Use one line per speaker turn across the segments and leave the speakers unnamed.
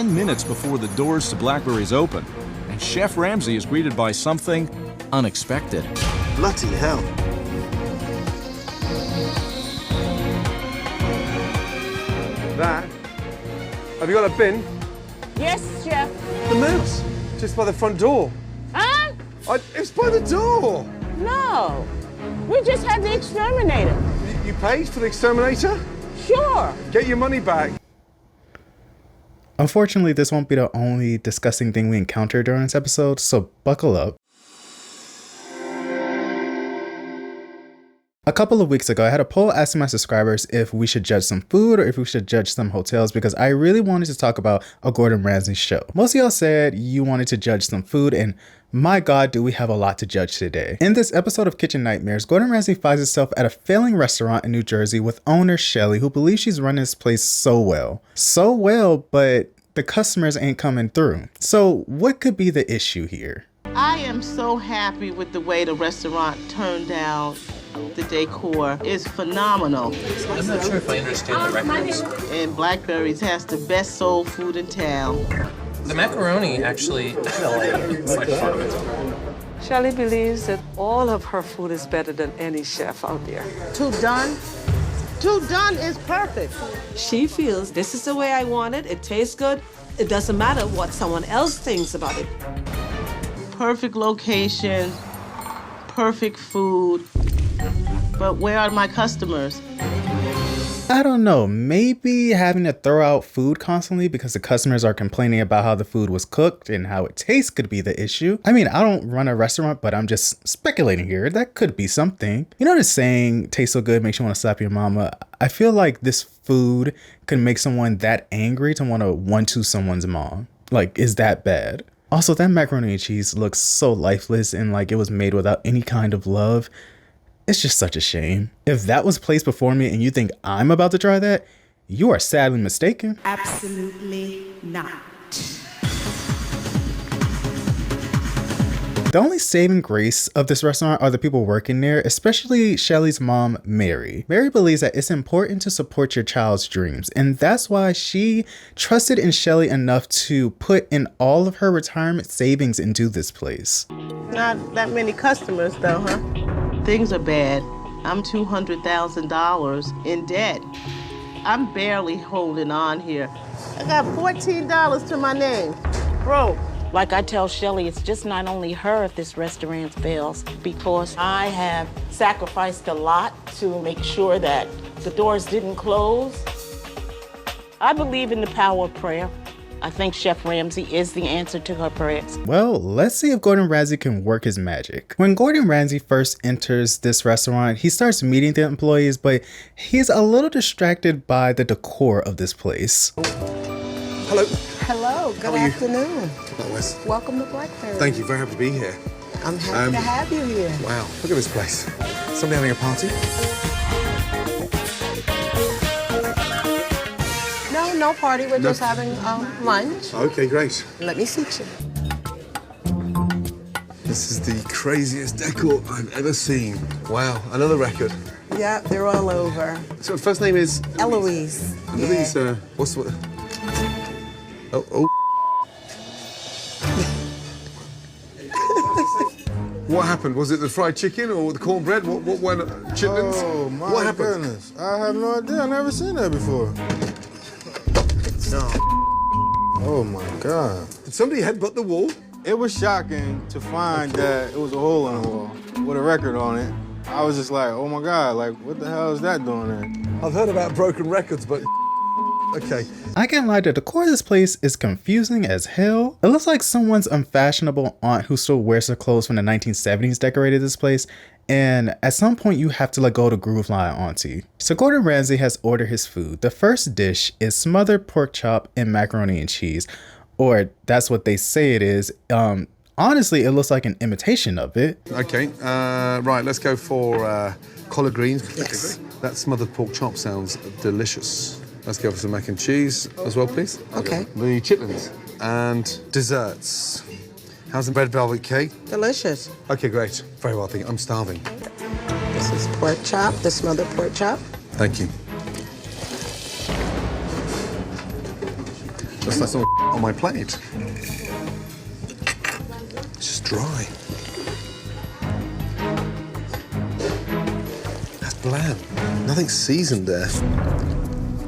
10 minutes before the doors to Blackberry's open, and Chef Ramsay is greeted by something unexpected.
Bloody hell.
That? Have you got a bin?
Yes, Chef.
The mouse. Just by the front door.
Huh?
It's by the door.
No. We just had the exterminator.
You paid for the exterminator?
Sure.
Get your money back.
Unfortunately, this won't be the only disgusting thing we encounter during this episode, so buckle up. A couple of weeks ago, I had a poll asking my subscribers if we should judge some food or if we should judge some hotels because I really wanted to talk about a Gordon Ramsay show. Most of y'all said you wanted to judge some food, and my God, do we have a lot to judge today. In this episode of Kitchen Nightmares, Gordon Ramsay finds himself at a failing restaurant in New Jersey with owner Shelly, who believes she's running this place so well. So well, but the customers ain't coming through. So what could be the issue here?
I am so happy with the way the restaurant turned out. The decor is phenomenal.
I'm not sure if I understand the records.
And Blackberry's has the best soul food in town.
The macaroni actually quite fun.
Shelly believes that all of her food is better than any chef out there.
Too done? Too done is perfect.
She feels this is the way I want it. It tastes good. It doesn't matter what someone else thinks about it.
Perfect location, perfect food. But where are my customers?
I don't know, maybe having to throw out food constantly because the customers are complaining about how the food was cooked and how it tastes could be the issue. I mean, I don't run a restaurant, but I'm just speculating here. That could be something. You know the saying, tastes so good makes you want to slap your mama? I feel like this food could make someone that angry to want to one-two someone's mom. Like, is that bad? Also, that macaroni and cheese looks so lifeless and like it was made without any kind of love. It's just such a shame. If that was placed before me and you think I'm about to try that, you are sadly mistaken.
Absolutely not.
The only saving grace of this restaurant are the people working there, especially Shelly's mom, Mary. Mary believes that it's important to support your child's dreams, and that's why she trusted in Shelly enough to put in all of her retirement savings into this place.
Not that many customers though, huh? Things are bad. I'm $200,000 in debt. I'm barely holding on here. I got $14 to my name. Broke.
Like I tell Shelly, it's just not only her if this restaurant fails, because I have sacrificed a lot to make sure that the doors didn't close. I believe in the power of prayer. I think Chef Ramsay is the answer to her prayers.
Well, let's see if Gordon Ramsay can work his magic. When Gordon Ramsay first enters this restaurant, he starts meeting the employees, but he's a little distracted by the decor of this place.
Hello.
Hello, good
How are you?
afternoon.
Hello, Wes.
Welcome to Blackberry.
Thank you, very happy to be here.
I'm happy to have you here.
Wow, look at this place. Somebody having a party?
No party, we're just having lunch.
Okay, great.
Let me seat you.
This is the craziest decor I've ever seen. Wow, another record.
Yeah, they're all over.
So first name is?
Eloise.
Eloise, what's the... Oh. What happened? Was it the fried chicken or the cornbread? What went? Chitlins?
Oh, my
what happened?
goodness. I have no idea. I've never seen that before.
No.
Oh, my God.
Did somebody headbutt the wall?
It was shocking to find that it was a hole in the wall with a record on it. I was just like, oh, my God, like, what the hell is that doing there?
I've heard about broken records, but... Okay.
I can't lie, the decor of this place is confusing as hell. It looks like someone's unfashionable aunt who still wears her clothes from the 1970s decorated this place, and at some point you have to let go of the groove line auntie. So Gordon Ramsay has ordered his food. The first dish is smothered pork chop and macaroni and cheese, or that's what they say it is. Honestly, it looks like an imitation of it.
Okay, right, let's go for collard greens. Yes. That smothered pork chop sounds delicious. Let's go for some mac and cheese as well, please.
Okay.
The chitlins. And desserts. How's the red velvet cake?
Delicious.
Okay, great. Very well, thank you. I'm starving.
This is pork chop, the smothered pork chop.
Thank you. That's not some on my plate. It's just dry. That's bland. Nothing's seasoned there.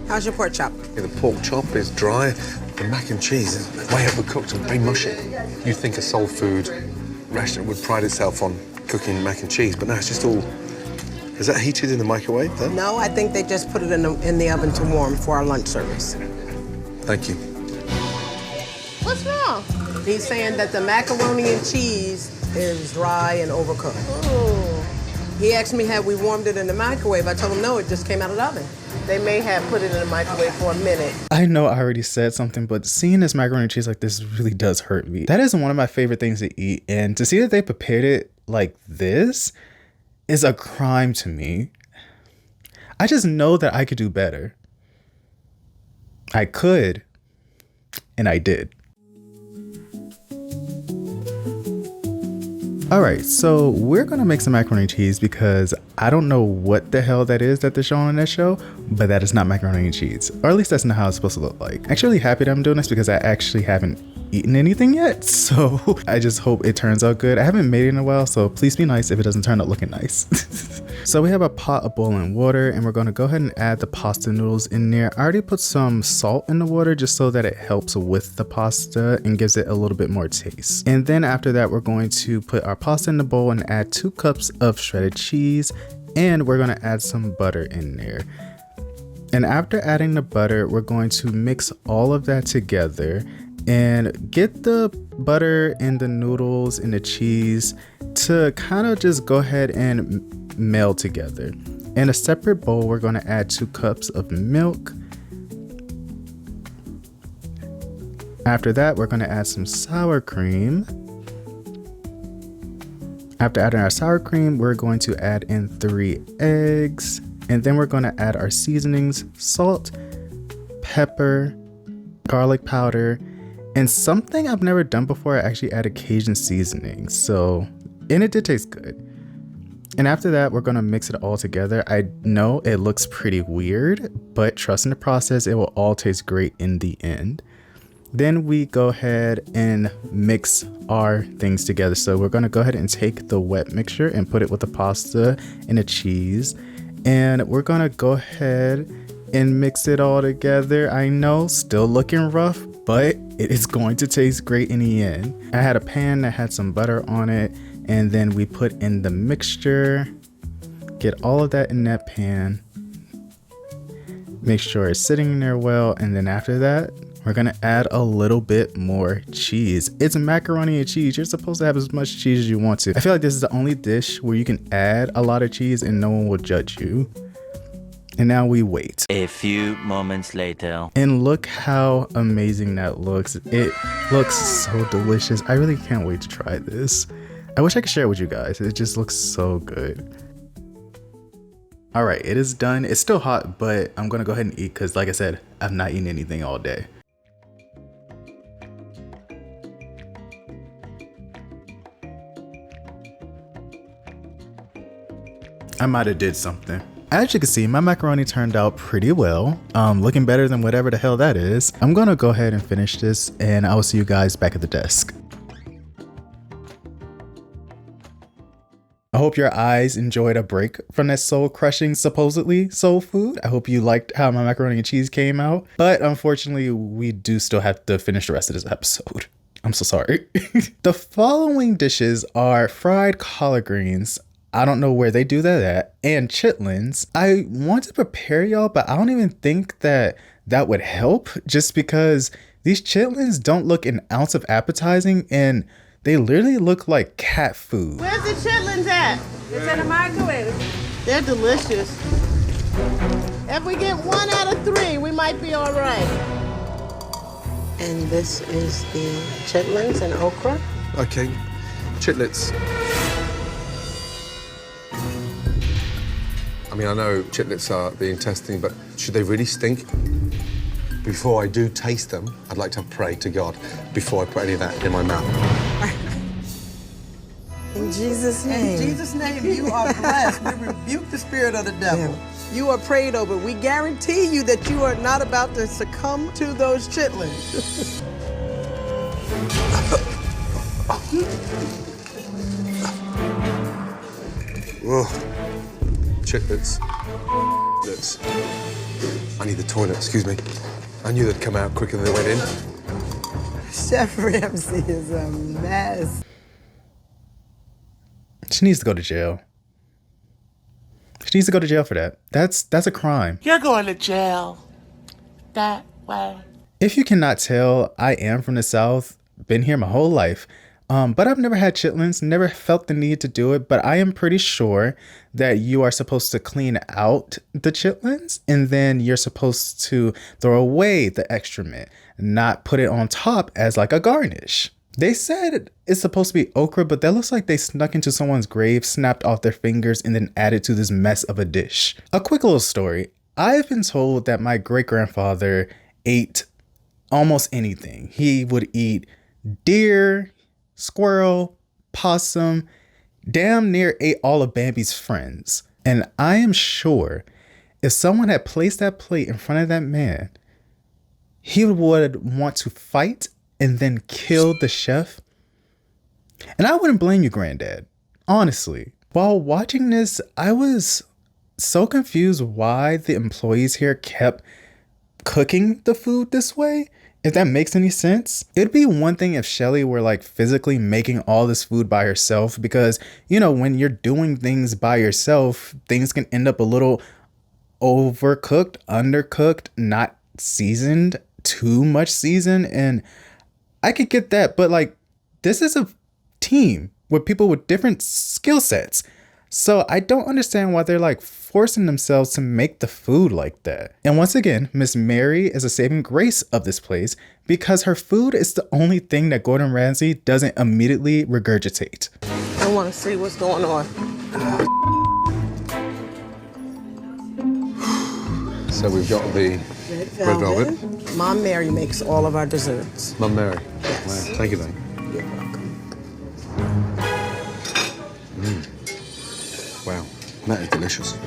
How's your pork chop?
Yeah, the pork chop is dry. The mac and cheese is way overcooked and very mushy. You'd think a soul food restaurant would pride itself on cooking mac and cheese, but no, it's just all... Is that heated in the microwave, though?
No, I think they just put it in the oven to warm for our lunch service.
Thank you.
What's wrong?
He's saying that the macaroni and cheese is dry and overcooked.
Oh,
He asked me, have we warmed it in the microwave? I told him, no, it just came out of the oven.
they may have put it in the microwave for a minute.
I know I already said something, but seeing this macaroni and cheese like this really does hurt me. That is one of my favorite things to eat, and to see that they prepared it like this is a crime to me. I just know that I could do better. I could, and I did. All right, so we're gonna make some macaroni and cheese because I don't know what the hell that is that they're showing on that show, but that is not macaroni and cheese, or at least that's not how it's supposed to look like. I'm actually happy that I'm doing this because I actually haven't eaten anything yet, so I just hope it turns out good. I haven't made it in a while, so please be nice if it doesn't turn out looking nice. So we have a pot of boiling water, and we're gonna go ahead and add the pasta noodles in there. I already put some salt in the water just so that it helps with the pasta and gives it a little bit more taste. And then after that, we're going to put our pasta in the bowl and add 2 cups of shredded cheese, and we're gonna add some butter in there. And after adding the butter, we're going to mix all of that together and get the butter and the noodles and the cheese to kind of just go ahead and meld together. In a separate bowl, we're going to add 2 cups of milk. After that, we're going to add some sour cream. After adding our sour cream, we're going to add in 3 eggs. And then we're going to add our seasonings: salt, pepper, garlic powder, and something I've never done before, I actually added Cajun seasoning. And it did taste good. And after that, we're gonna mix it all together. I know it looks pretty weird, but trust in the process, it will all taste great in the end. Then we go ahead and mix our things together. So we're gonna go ahead and take the wet mixture and put it with the pasta and the cheese. And we're gonna go ahead and mix it all together. I know, still looking rough, but it is going to taste great in the end. I had a pan that had some butter on it, and then we put in the mixture, get all of that in that pan, make sure it's sitting in there well, and then after that, we're gonna add a little bit more cheese. It's macaroni and cheese. You're supposed to have as much cheese as you want to. I feel like this is the only dish where you can add a lot of cheese and no one will judge you. And now we wait.
A few moments later.
And look how amazing that looks. It looks so delicious. I really can't wait to try this. I wish I could share it with you guys. It just looks so good. All right, it is done. It's still hot, but I'm gonna go ahead and eat because, like I said, I've not eaten anything all day. I might have did something. As you can see, my macaroni turned out pretty well. Looking better than whatever the hell that is. I'm gonna go ahead and finish this, and I will see you guys back at the desk. I hope your eyes enjoyed a break from that soul-crushing, supposedly soul food. I hope you liked how my macaroni and cheese came out, but unfortunately, we do still have to finish the rest of this episode. I'm so sorry. The following dishes are fried collard greens. I don't know where they do that at, and chitlins. I want to prepare y'all, but I don't even think that that would help, just because these chitlins don't look an ounce of appetizing, and they literally look like cat food.
Where's the chitlins at?
It's in the microwave.
They're delicious. If we get 1 out of 3, we might be all right.
And this is the chitlins and okra.
Okay, chitlets. I mean, I know chitlets are the intestine, but should they really stink? Before I do taste them, I'd like to pray to God before I put any of that in my mouth.
In Jesus' name.
In Jesus' name, you are blessed. We rebuke the spirit of the devil.
Yeah. You are prayed over. We guarantee you that you are not about to succumb to those chitlins.
Whoa. Chitlets. I need the toilet, excuse me. I knew they'd come out quicker than they went in.
Chef Ramsay is a mess.
She needs to go to jail. She needs to go to jail for that. That's a crime.
You're going to jail. That way.
If you cannot tell, I am from the South. Been here my whole life. But I've never had chitlins, never felt the need to do it. But I am pretty sure that you are supposed to clean out the chitlins and then you're supposed to throw away the excrement, not put it on top as like a garnish. They said it's supposed to be okra, but that looks like they snuck into someone's grave, snapped off their fingers, and then added to this mess of a dish. A quick little story. I've been told that my great-grandfather ate almost anything. He would eat deer, squirrel, possum, damn near ate all of Bambi's friends. And I am sure if someone had placed that plate in front of that man, he would want to fight and then kill the chef. And I wouldn't blame you, Granddad. Honestly. While watching this, I was so confused why the employees here kept cooking the food this way. If that makes any sense. It'd be one thing if Shelly were like physically making all this food by herself, because, you know, when you're doing things by yourself, things can end up a little overcooked, undercooked, not seasoned, too much seasoned. And I could get that, but like, this is a team with people with different skill sets. So I don't understand why they're like forcing themselves to make the food like that. And once again, Miss Mary is a saving grace of this place because her food is the only thing that Gordon Ramsay doesn't immediately regurgitate.
I want to see what's going on.
So we've got the red velvet.
Mom Mary makes all of our desserts.
Mum Mary.
Yes.
Wow. Thank you, then.
You're welcome.
Wow, that is delicious.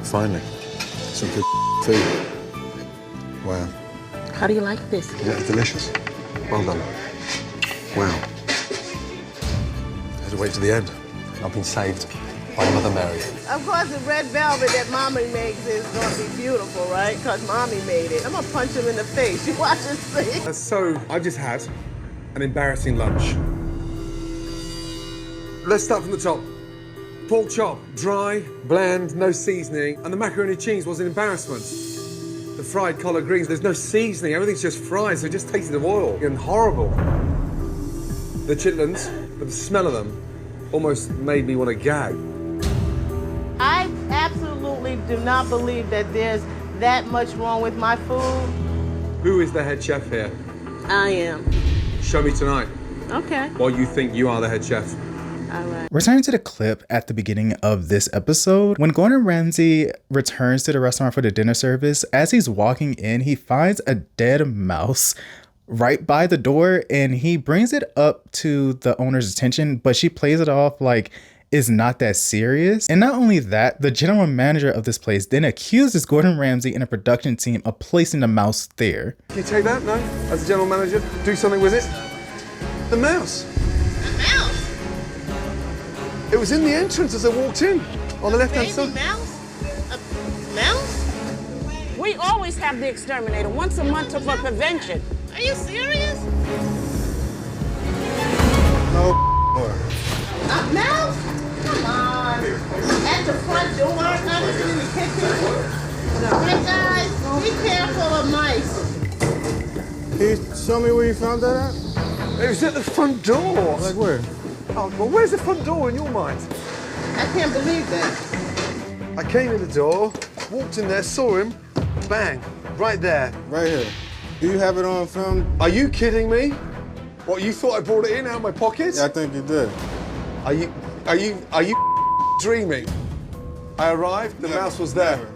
Finally, some good food. Wow.
How do you like this?
Yeah, it's delicious. Well done. Wow. I had to wait to the end. I've been saved by Mother Mary.
Of course, the red velvet that Mommy makes is going to be beautiful, right? Because Mommy made it. I'm going to punch him in the face. You watch this thing.
So, I've just had an embarrassing lunch. Let's start from the top. Pork chop, dry, bland, no seasoning, and the macaroni and cheese was an embarrassment. The fried collard greens, there's no seasoning, everything's just fried, so it just tasted of oil and horrible. The chitlins, but the smell of them almost made me want to gag.
I absolutely do not believe that there's that much wrong with my food.
Who is the head chef here?
I am.
Show me tonight.
Okay.
Why you think you are the head chef.
All right.
Returning to the clip at the beginning of this episode, when Gordon Ramsay returns to the restaurant for the dinner service, as he's walking in, he finds a dead mouse right by the door and he brings it up to the owner's attention, but she plays it off like it's not that serious. And not only that, the general manager of this place then accuses Gordon Ramsay and a production team of placing the mouse there.
Can you take that, no? As a general manager, do something with it? The mouse.
The mouse?
It was in the entrance as I walked in, on the left-hand side.
Mouse? A mouse?
We always have the exterminator once a month for prevention.
Are you serious?
No.
A mouse? Come on. At the front door, not even in the kitchen. Hey guys, be careful of mice.
Can you show me where you found that at?
It was at the front door.
Like where?
Oh, well, where's the front door in your mind?
I can't believe that.
I came in the door, walked in there, saw him, bang, right there.
Right here. Do you have it on film?
Are you kidding me? What, you thought I brought it in out of my pocket?
Yeah, I think you did.
Are you dreaming? I arrived, the mouse was there.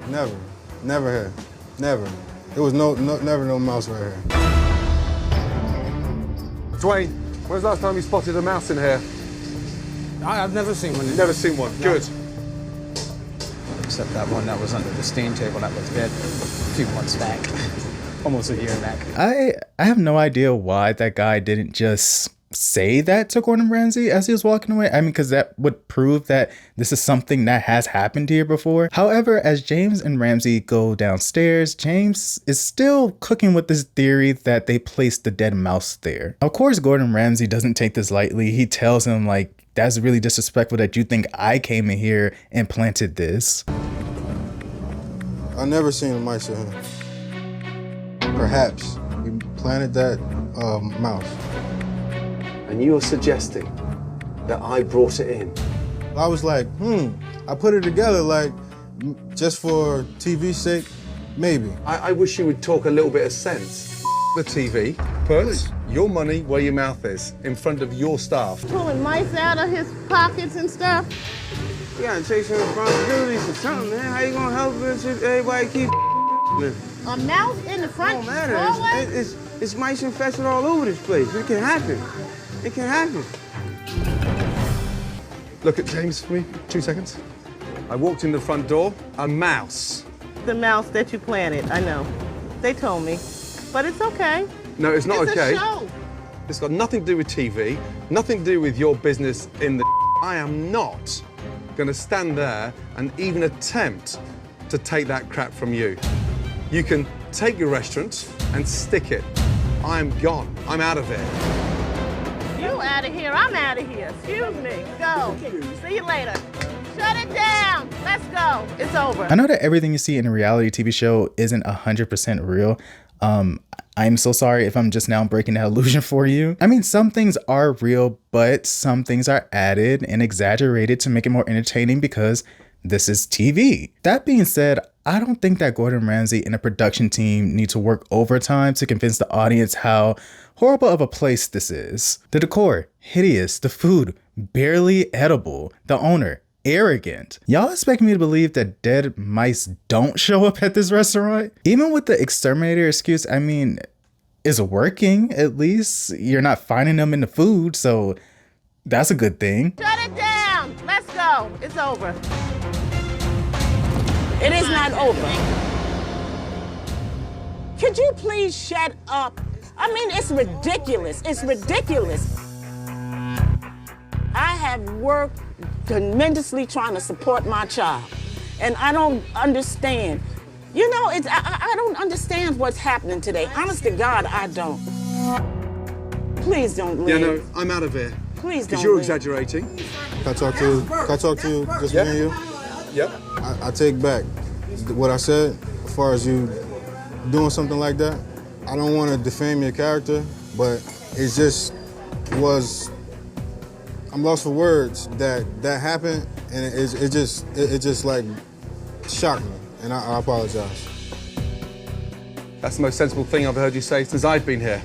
Never here. Never. There was never no mouse right here.
Dwayne, when's the last time you spotted a mouse in here?
I've never seen one.
Never seen one. No. Good.
Except that one that was under the steam table that was dead a few months back. almost a year back.
I have no idea why that guy didn't just say that to Gordon Ramsay as he was walking away. I mean, because that would prove that this is something that has happened here before. However, as James and Ramsay go downstairs, James is still cooking with this theory that they placed the dead mouse there. Of course, Gordon Ramsay doesn't take this lightly. He tells him, like, that's really disrespectful that you think I came in here and planted this.
I never seen a mice in here. Perhaps you planted that mouse.
And you're suggesting that I brought it in?
I was like, I put it together like, just for TV's sake, maybe.
I wish you would talk a little bit of sense. The TV, put your money where your mouth is, in front of your staff.
Pulling mice out of his pockets and stuff.
You gotta take some responsibility for something, man. How you gonna help us if everybody keep
A mouse in the front
hallway? It's mice infested all over this place. It can happen. It can happen.
Look at James for me, 2 seconds. I walked in the front door, a mouse.
The mouse that you planted, I know. They told me. But it's okay.
No, it's not okay.
It's a show.
It's got nothing to do with TV, nothing to do with your business in the I am not gonna stand there and even attempt to take that crap from you. You can take your restaurant and stick it. I am gone. I'm out of here.
You out of here, I'm out of here. Excuse me. Go. See you later. Shut it down. Let's go. It's over.
I know that everything you see in a reality TV show isn't 100% real. I'm so sorry if I'm just now breaking that illusion for you. I mean, some things are real, but some things are added and exaggerated to make it more entertaining because this is TV. That being said, I don't think that Gordon Ramsay and the production team need to work overtime to convince the audience how horrible of a place this is. The decor, hideous. The food, barely edible. The owner, arrogant. Y'all expect me to believe that dead mice don't show up at this restaurant? Even with the exterminator excuse, I mean, it's working at least. You're not finding them in the food, so that's a good thing.
Shut it down. Let's go. It's over.
It is not over. Could you please shut up? I mean, it's ridiculous. It's ridiculous. I have worked tremendously trying to support my child, and I don't understand. You know, I don't understand what's happening today. Honest to God, I don't. Please don't leave.
Yeah, no, I'm out of here.
Please don't
Because you're
leave.
exaggerating.
Can I talk to you, just me and you?
Yep.
I take back what I said as far as you doing something like that. I don't want to defame your character, but it just was, I'm lost for words that happened, and it just like shocked me, and I apologize.
That's the most sensible thing I've heard you say since I've been here.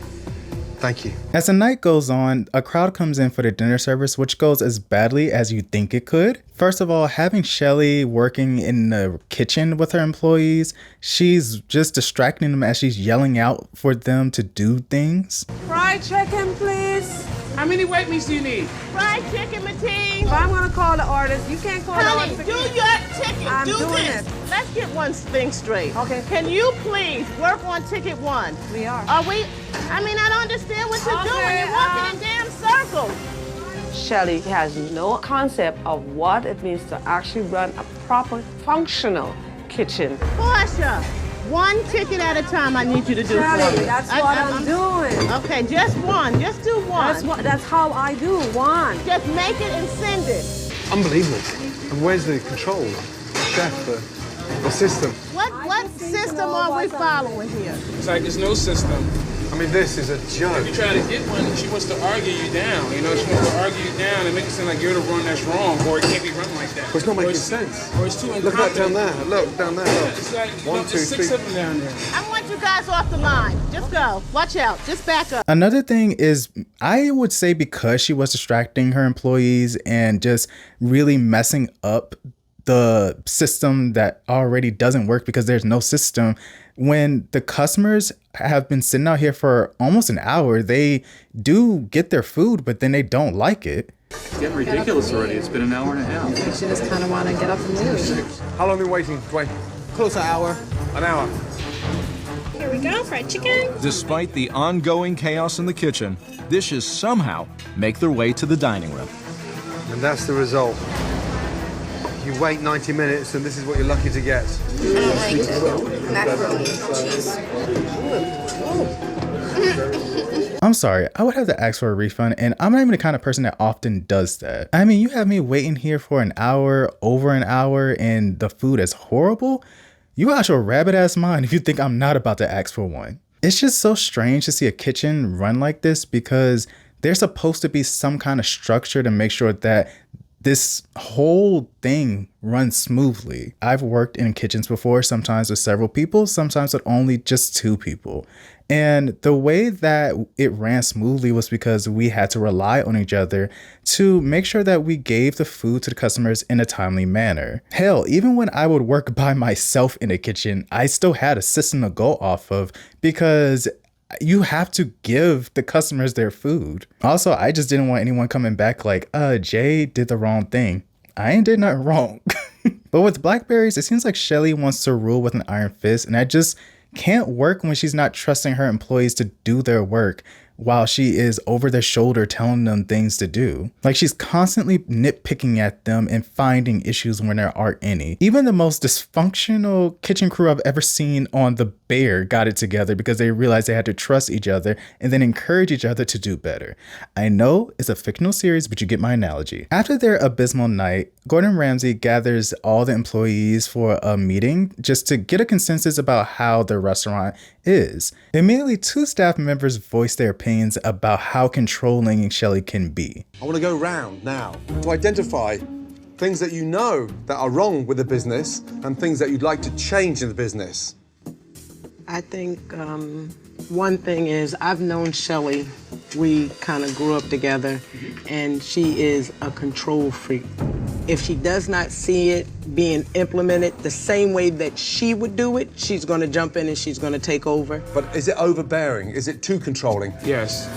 Thank you.
As the night goes on, a crowd comes in for the dinner service, which goes as badly as you think it could. First of all, having Shelly working in the kitchen with her employees, she's just distracting them as she's yelling out for them to do things.
Fried chicken, please.
How many white meats do you need?
Fried chicken, Mateen.
If I'm gonna call the artist, you can't call the
Honey,
artist.
do your ticket.
I'm
do
doing
this.
it.
Let's get one thing straight.
Okay.
Can you please work on ticket 1?
We are.
Are we? I mean, I don't understand what you're doing. You're walking in damn circles.
Shelly has no concept of what it means to actually run a proper, functional kitchen.
Portia, 1 ticket at a time I need you to do
Shelly,
for me.
that's what I'm doing.
Okay, just 1. Just do 1.
That's how I do, 1.
Just make it and send it.
Unbelievable. And where's the control? The chef, the system?
What system are we following here?
It's like there's no system.
I mean, this is a joke.
If you try to get one, she wants to argue you down. You know, she wants to argue you down and make it seem like you're the one that's wrong, or it can't be run like that.
But it's not making sense.
Or it's too incompetent.
Look at that down there. Look, down there. Look.
It's like,
1, 2,
there's 6
3.
of them down there.
I want you guys off the line. Just go. Watch out. Just back up.
Another thing is, I would say because she was distracting her employees and just really messing up the system that already doesn't work because there's no system. When the customers have been sitting out here for almost an hour, they do get their food, but then they don't like it.
It's getting ridiculous already. It's been an hour and a half.
You just kind of want to get up and move.
How long have you been waiting, Dwayne?
Close to an hour.
An hour.
Here we
go, fried chicken.
Despite the ongoing chaos in the kitchen, dishes somehow make their way to the dining room.
And that's the result. You wait 90 minutes and this is what you're lucky to get.
Macaroni and cheese.
I'm sorry, I would have to ask for a refund, and I'm not even the kind of person that often does that. I mean, you have me waiting here for an hour, over an hour, and the food is horrible? You out your rabbit-ass mind if you think I'm not about to ask for one. It's just so strange to see a kitchen run like this because there's supposed to be some kind of structure to make sure that this whole thing runs smoothly. I've worked in kitchens before, sometimes with several people, sometimes with only just 2 people. And the way that it ran smoothly was because we had to rely on each other to make sure that we gave the food to the customers in a timely manner. Hell, even when I would work by myself in a kitchen, I still had a system to go off of because you have to give the customers their food. Also, I just didn't want anyone coming back like, Jay did the wrong thing. I ain't did nothing wrong. But with Blackberries, it seems like Shelly wants to rule with an iron fist, and I just can't work when she's not trusting her employees to do their work while she is over their shoulder telling them things to do. Like, she's constantly nitpicking at them and finding issues when there aren't any. Even the most dysfunctional kitchen crew I've ever seen on The Bear got it together because they realized they had to trust each other and then encourage each other to do better. I know it's a fictional series, but you get my analogy. After their abysmal night, Gordon Ramsay gathers all the employees for a meeting just to get a consensus about how the restaurant is. Immediately, 2 staff members voice their opinions about how controlling Shelly can be.
I want to go round now to identify things that you know that are wrong with the business and things that you'd like to change in the business.
I think one thing is I've known Shelly. We kind of grew up together, and she is a control freak. If she does not see it being implemented the same way that she would do it, she's going to jump in and she's going to take over.
But is it overbearing? Is it too controlling?
Yes.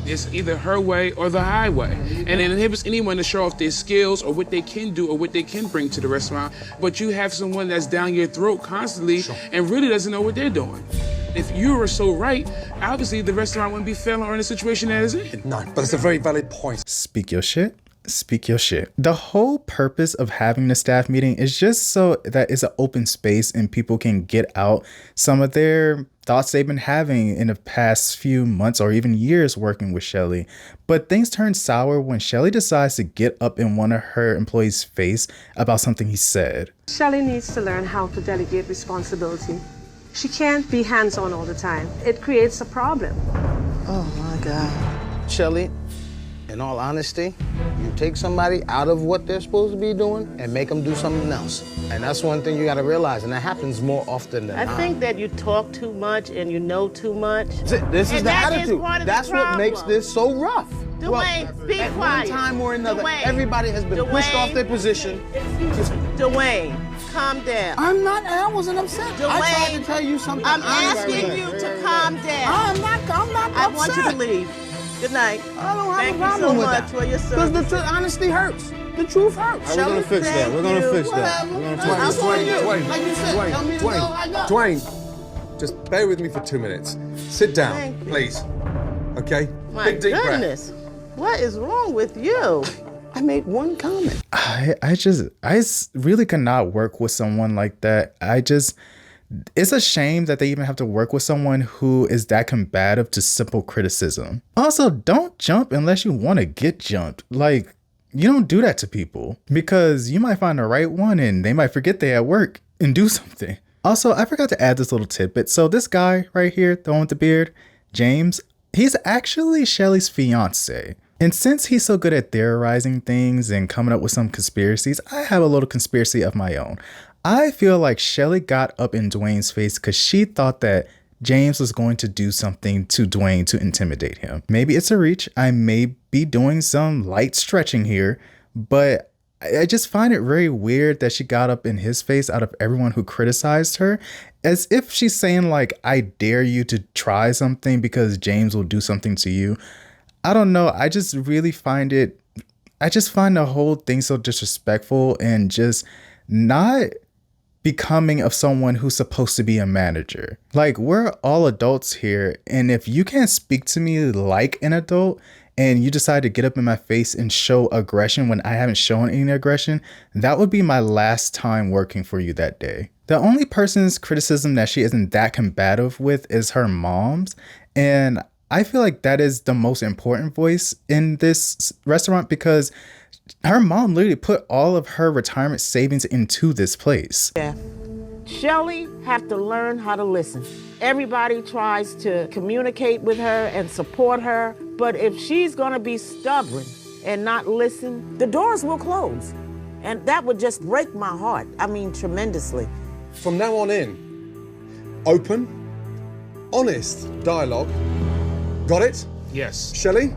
It's either her way or the highway. And it inhibits anyone to show off their skills or what they can do or what they can bring to the restaurant. But you have someone that's down your throat constantly and really doesn't know what they're doing. If you were so right, obviously the restaurant wouldn't be failing or in the situation that it's in.
No, but it's a very valid point.
Speak your shit. Speak your shit. The whole purpose of having the staff meeting is just so that it's an open space and people can get out some of their thoughts they've been having in the past few months or even years working with Shelly. But things turn sour when Shelly decides to get up in one of her employees' face about something he said.
Shelly needs to learn how to delegate responsibility. She can't be hands-on all the time. It creates a problem.
Oh my God. Shelly, in all honesty, you take somebody out of what they're supposed to be doing and make them do something else. And that's one thing you gotta realize, and that happens more often than not.
I think that you talk too much and you know too much.
This is the attitude. That's what makes this so rough.
Dwayne, be
at
quiet.
One time or another,
Dwayne,
everybody has been pushed off their position.
Excuse me. Dwayne, calm down.
I wasn't upset.
Dwayne,
I tried to tell you something.
I'm asking you to calm down.
I'm not upset.
I want you to leave. Good night.
I don't have
Thank
a problem
you so
with
much
that.
for your service.
Because the honesty hurts. The truth hurts.
We're gonna fix that. We're gonna fix that. We're gonna fix that.
Dwayne,
Like you said, tell me to go, I go.
Dwayne, just bear with me for 2 minutes. Sit down, please. Okay?
My
Big deep breath.
goodness. What is wrong with you?
I made one comment.
I really cannot work with someone like that. It's a shame that they even have to work with someone who is that combative to simple criticism. Also, don't jump unless you want to get jumped. Like, you don't do that to people because you might find the right one and they might forget they're at work and do something. Also, I forgot to add this little tidbit. So this guy right here, the one with the beard, James, he's actually Shelly's fiance. And since he's so good at theorizing things and coming up with some conspiracies, I have a little conspiracy of my own. I feel like Shelly got up in Dwayne's face because she thought that James was going to do something to Dwayne to intimidate him. Maybe it's a reach. I may be doing some light stretching here, but I just find it very weird that she got up in his face out of everyone who criticized her, as if she's saying like, I dare you to try something because James will do something to you. I don't know. I just find the whole thing so disrespectful and just not becoming of someone who's supposed to be a manager. Like, we're all adults here, and if you can't speak to me like an adult and you decide to get up in my face and show aggression when I haven't shown any aggression, that would be my last time working for you that day. The only person's criticism that she isn't that combative with is her mom's, and I feel like that is the most important voice in this restaurant because her mom literally put all of her retirement savings into this place.
Yeah. Shelly have to learn how to listen. Everybody tries to communicate with her and support her, but if she's gonna be stubborn and not listen, the doors will close. And that would just break my heart. I mean, tremendously.
From now on in, open, honest dialogue. Got it?
Yes.
Shelly?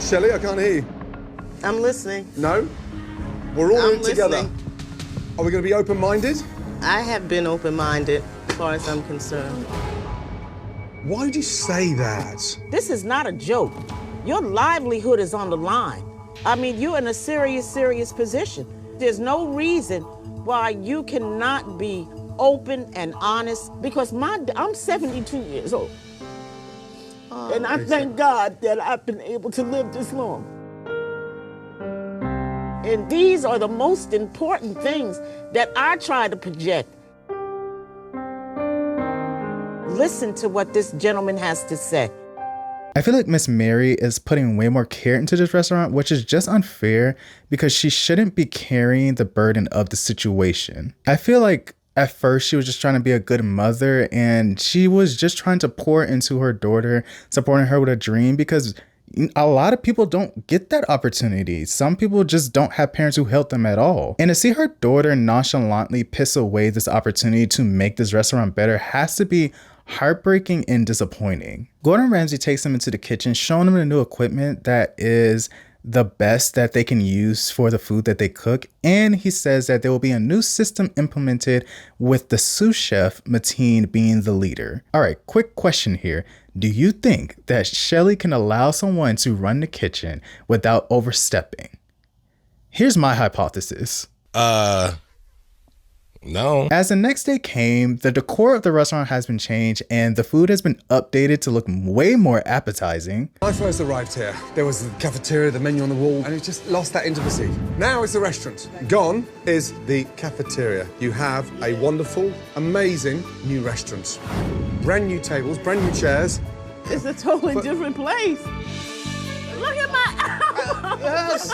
Shelly, I can't hear you.
I'm listening.
No? We're all in
I'm
it together.
listening.
Are we going to be open-minded?
I have been open-minded as far as I'm concerned.
Why did you say that?
This is not a joke. Your livelihood is on the line. I mean, you're in a serious position. There's no reason why you cannot be open and honest because I'm 72 years old. And I thank God that I've been able to live this long. And these are the most important things that I try to project. Listen to what this gentleman has to say.
I feel like Miss Mary is putting way more care into this restaurant, which is just unfair because she shouldn't be carrying the burden of the situation. I feel like at first she was just trying to be a good mother and she was just trying to pour into her daughter, supporting her with a dream because a lot of people don't get that opportunity. Some people just don't have parents who help them at all. And to see her daughter nonchalantly piss away this opportunity to make this restaurant better has to be heartbreaking and disappointing. Gordon Ramsay takes them into the kitchen, showing them the new equipment that is the best that they can use for the food that they cook. And he says that there will be a new system implemented with the sous chef, Mateen, being the leader. All right, quick question here. Do you think that Shelly can allow someone to run the kitchen without overstepping? Here's my hypothesis.
No.
As the next day came, the decor of the restaurant has been changed and the food has been updated to look way more appetizing.
When I first arrived here, there was the cafeteria, the menu on the wall, and it just lost that intimacy. Now it's a restaurant. Gone is the cafeteria. You have a wonderful, amazing new restaurant. Brand new tables, brand new chairs.
It's a totally different place. Look at my...
Yes!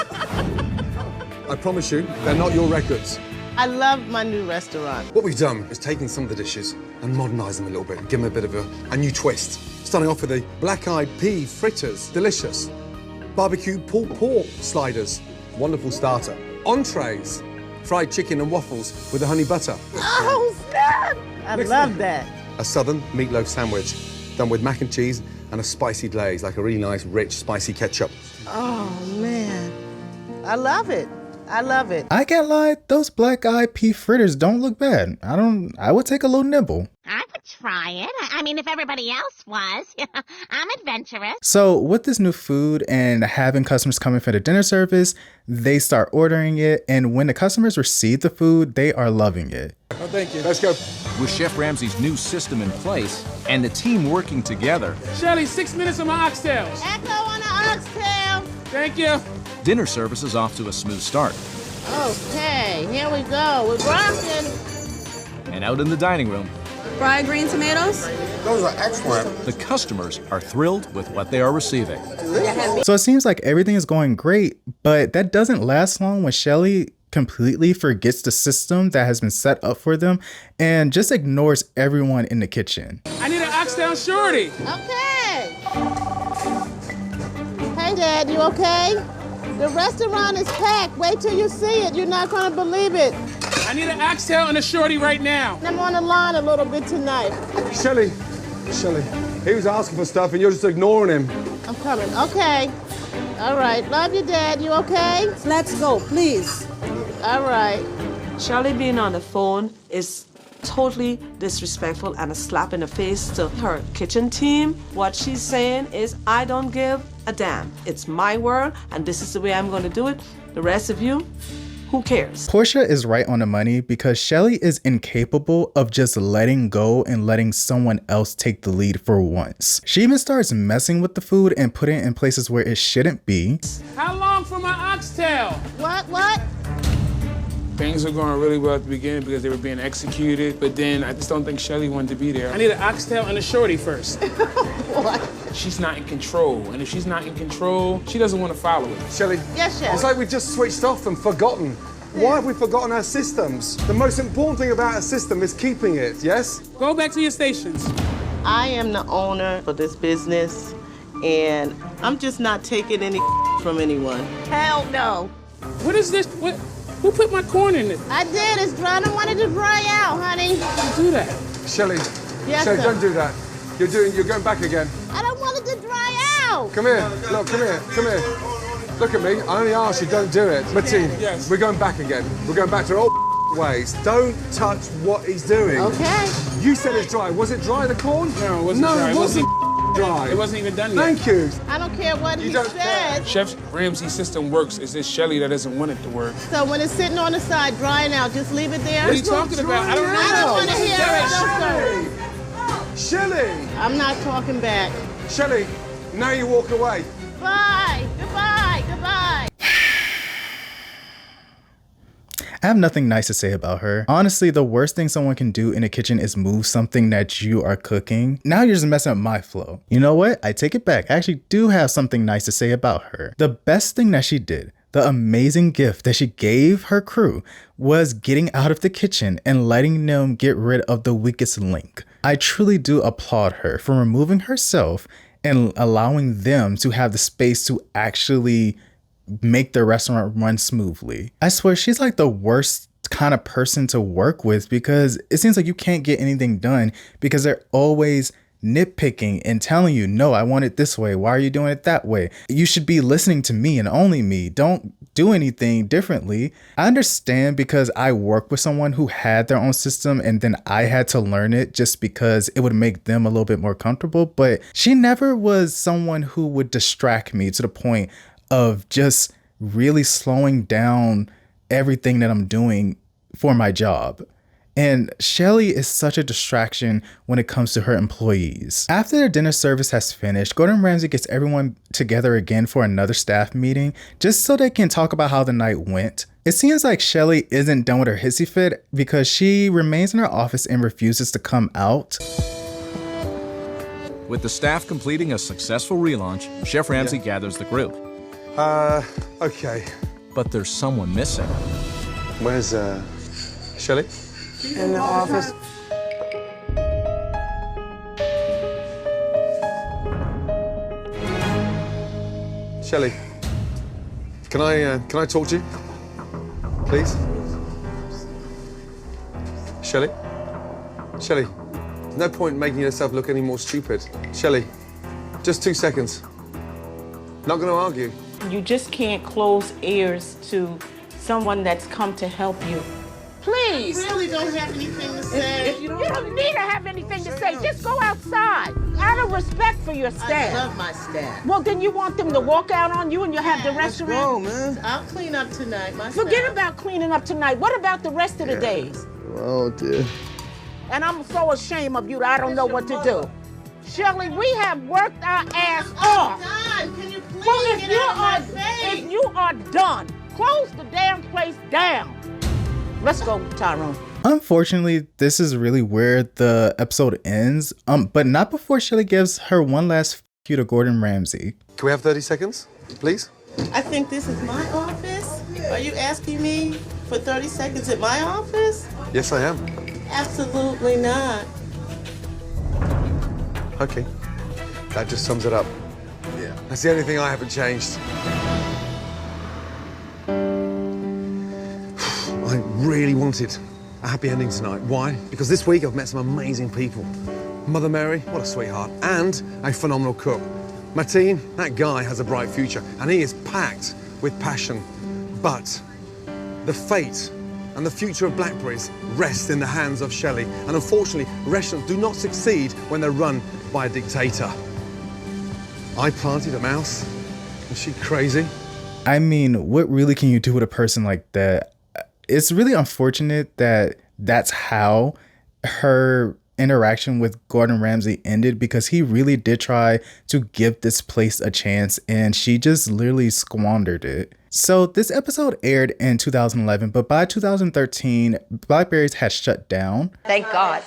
I promise you, they're not your records.
I love my new restaurant.
What we've done is taken some of the dishes and modernised them a little bit, give them a bit of a new twist. Starting off with the black-eyed pea fritters, delicious. Barbecue pulled pork sliders, wonderful starter. Entrees, fried chicken and waffles with the honey butter.
Oh, snap! I love that.
A southern meatloaf sandwich, done with mac and cheese and a spicy glaze, like a really nice, rich, spicy ketchup.
Oh, man. I love it. I love it.
I can't lie, those black-eyed pea fritters don't look bad. I would take a little nibble.
I would try it. I mean, if everybody else was. I'm adventurous.
So with this new food and having customers coming for the dinner service, they start ordering it. And when the customers receive the food, they are loving it.
Oh, thank you. Let's go.
With Chef Ramsay's new system in place and the team working together,
Shelly, 6 minutes on my oxtails.
Echo on the oxtail.
Thank you.
dinner service is off to a smooth start.
Okay, here we go. We're rocking.
And out in the dining room,
Fried green tomatoes.
Those are excellent.
the customers are thrilled with what they are receiving.
So it seems like everything is going great, but that doesn't last long when Shelly completely forgets the system that has been set up for them and just ignores everyone in the kitchen.
I need an oxtail shorty.
Okay. Hey, Dad, you okay? The restaurant is packed. Wait till you see it. You're not going to believe it.
I need an oxtail and a shorty right now.
I'm on the line a little bit tonight.
Shelly, he was asking for stuff and you're just ignoring him.
I'm coming. Okay. All right. Love you, Dad. You okay?
Let's go, please.
All right.
Shelly being on the phone is totally disrespectful and a slap in the face to her kitchen team. What she's saying is, I don't give a damn. It's my world, and this is the way I'm going to do it. The rest of you, Who cares?
Portia is right on the money because Shelly is incapable of just letting go and letting someone else take the lead for once. She even starts messing with the food and putting it in places where it shouldn't be.
How long for my oxtail?
What?
Things were going really well at the beginning because they were being executed, but then I just don't think Shelly wanted to be there. I need an oxtail and a shorty first.
What?
She's not in control, and if she's not in control, she doesn't want to follow it.
Shelly,
Yes, Chef.
it's like we've just switched off and forgotten. Why have we forgotten our systems? The most important thing about a system is keeping it, yes?
Go back to your stations.
I am the owner for this business, and I'm just not taking any from anyone.
Hell no.
What is this? Who put my corn in it?
I did. It's dry. I don't want it to dry out, honey.
Do that.
Shelly,
Yes,
Shelly,
sir.
don't do that. You're going back again.
I don't want it to dry out.
Come here, look, come here. Look at me, I only asked you, don't do it. Martine,
Yes.
we're going back again. We're going back to our old ways. Don't touch what he's doing.
Okay.
You said it's dry. Was it dry, the corn?
No, it wasn't dry.
It wasn't dry.
It wasn't even done yet.
Thank you.
I don't care what he said.
Chef Ramsay's system works. It's this Shelly that doesn't want it to work.
So when it's sitting on the side drying out, just leave it there.
What are you talking about? I don't know.
I don't want to hear it. No, sir.
Shelly!
I'm not talking back.
Shelly, now you walk away.
Bye. Goodbye.
I have nothing nice to say about her. Honestly, the worst thing someone can do in a kitchen is move something that you are cooking. Now you're just messing up my flow. You know what? I take it back. I actually do have something nice to say about her. The best thing that she did, the amazing gift that she gave her crew, was getting out of the kitchen and letting them get rid of the weakest link. I truly do applaud her for removing herself and allowing them to have the space to actually make the restaurant run smoothly. I swear she's like the worst kind of person to work with because it seems like you can't get anything done because they're always nitpicking and telling you, no, I want it this way. Why are you doing it that way? You should be listening to me and only me. Don't do anything differently. I understand because I work with someone who had their own system and then I had to learn it just because it would make them a little bit more comfortable. But she never was someone who would distract me to the point of just really slowing down everything that I'm doing for my job. And Shelly is such a distraction when it comes to her employees. After their dinner service has finished, Gordon Ramsay gets everyone together again for another staff meeting, just so they can talk about how the night went. It seems like Shelly isn't done with her hissy fit because she remains in her office and refuses to come out.
With the staff completing a successful relaunch, Chef Ramsay gathers the group.
Okay.
But there's someone missing.
Where's, Shelly?
In the office.
Shelly, can I talk to you? Please? Shelly? Shelly, there's no point in making yourself look any more stupid. Shelly, just 2 seconds. Not gonna argue.
You just can't close ears to someone that's come to help you.
Please. I really don't have anything to say.
You don't need to have anything to say. Just go outside. Out of respect for your staff.
I love my staff.
Well, then you want them to walk out on you and you have the restaurant?
Go, man. I'll clean up tonight.
Forget about cleaning up tonight. What about the rest of the days?
Oh, dear.
And I'm so ashamed of you that I don't know what to do. Shelly, we have worked our ass off.
Can you please
Well,
get out of my face?
if you are done, close the damn place down. Let's go, Tyrone.
Unfortunately, this is really where the episode ends, but not before Shelly gives her one last f you to Gordon Ramsay.
Can we have 30 seconds, please?
I think this is my office. Are you asking me for 30 seconds at my office?
Yes, I am.
Absolutely not.
Okay. That just sums it up. Yeah. That's the only thing I haven't changed. I really wanted a happy ending tonight. Why? Because this week I've met some amazing people. Mother Mary, what a sweetheart, and a phenomenal cook. Martine, that guy has a bright future, and he is packed with passion. But the fate and the future of Blackberry's rest in the hands of Shelly. And unfortunately, restaurants do not succeed when they're run by a dictator. I planted a mouse. Is she crazy?
I mean, what really can you do with a person like that? it's really unfortunate that that's how her interaction with Gordon Ramsay ended, because he really did try to give this place a chance and she just literally squandered it. So this episode aired in 2011, but by 2013, Blackberry's had shut down.
Thank God.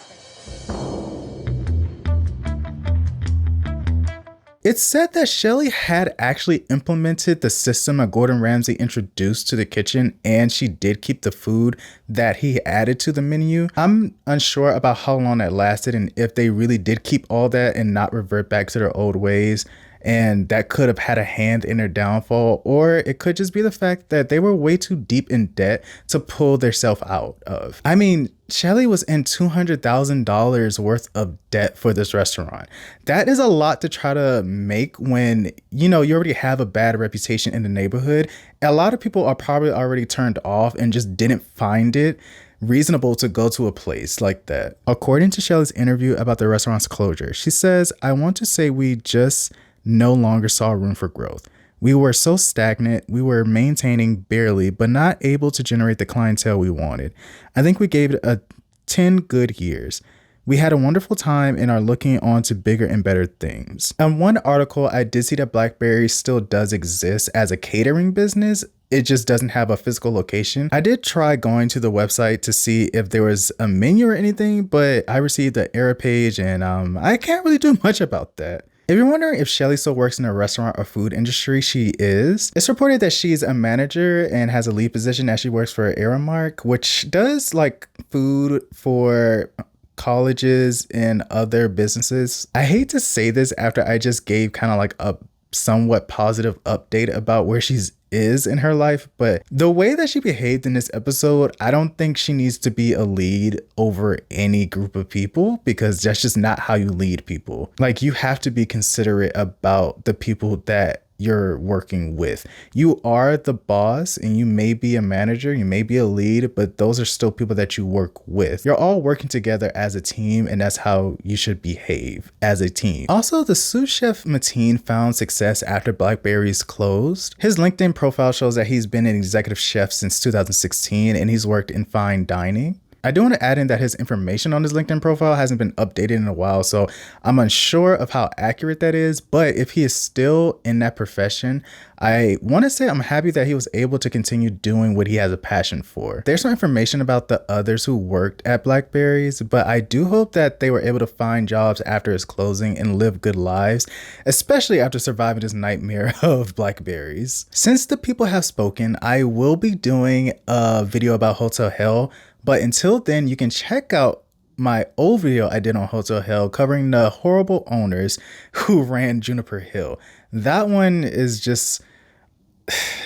It's said that Shelly had actually implemented the system that Gordon Ramsay introduced to the kitchen, and she did keep the food that he added to the menu. I'm unsure about how long that lasted and if they really did keep all that and not revert back to their old ways. And that could have had a hand in their downfall, or it could just be the fact that they were way too deep in debt to pull themselves out of. I mean, Shelly was in $200,000 worth of debt for this restaurant. That is a lot to try to make when, you know, you already have a bad reputation in the neighborhood. A lot of people are probably already turned off and just didn't find it reasonable to go to a place like that. According to Shelly's interview about the restaurant's closure, she says, "I want to say we just no longer saw room for growth. We were so stagnant, we were maintaining barely, but not able to generate the clientele we wanted. I think we gave it 10 good years. We had a wonderful time and are looking on to bigger and better things." In one article, I did see that Blackberry still does exist as a catering business. It just doesn't have a physical location. I did try going to the website to see if there was a menu or anything, but I received an error page and I can't really do much about that. If you're wondering if Shelly still works in the restaurant or food industry, she is. It's reported that she's a manager and has a lead position as she works for Aramark, which does like food for colleges and other businesses. I hate to say this after I just gave kind of like a somewhat positive update about where she's is in her life, but the way that she behaved in this episode, I don't think she needs to be a lead over any group of people, because that's just not how you lead people. Like, you have to be considerate about the people that you're working with. You are the boss and you may be a manager, you may be a lead, but those are still people that you work with. You're all working together as a team, and that's how you should behave as a team. Also, the sous chef Mateen found success after Blackberry's closed. His LinkedIn profile shows that he's been an executive chef since 2016 and he's worked in fine dining. I do want to add in that his information on his LinkedIn profile hasn't been updated in a while, so I'm unsure of how accurate that is, but if he is still in that profession, I want to say I'm happy that he was able to continue doing what he has a passion for. There's some information about the others who worked at Blackberry's, but I do hope that they were able to find jobs after his closing and live good lives, especially after surviving this nightmare of Blackberry's. Since the people have spoken, I will be doing a video about Hotel Hell, but until then, you can check out my old video I did on Hotel Hell covering the horrible owners who ran Juniper Hill. That one is just,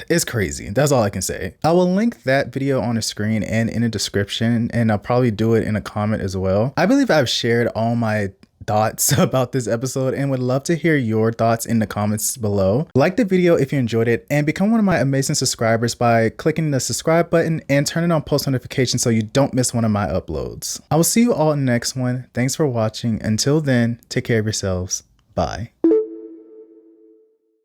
it's crazy. That's all I can say. I will link that video on the screen and in the description, and I'll probably do it in a comment as well. I believe I've shared all my thoughts about this episode and would love to hear your thoughts in the comments below. Like the video if you enjoyed it, and become one of my amazing subscribers by clicking the subscribe button and turning on post notifications so you don't miss one of my uploads. I will see you all in the next one. Thanks for watching. Until then, take care of yourselves. Bye.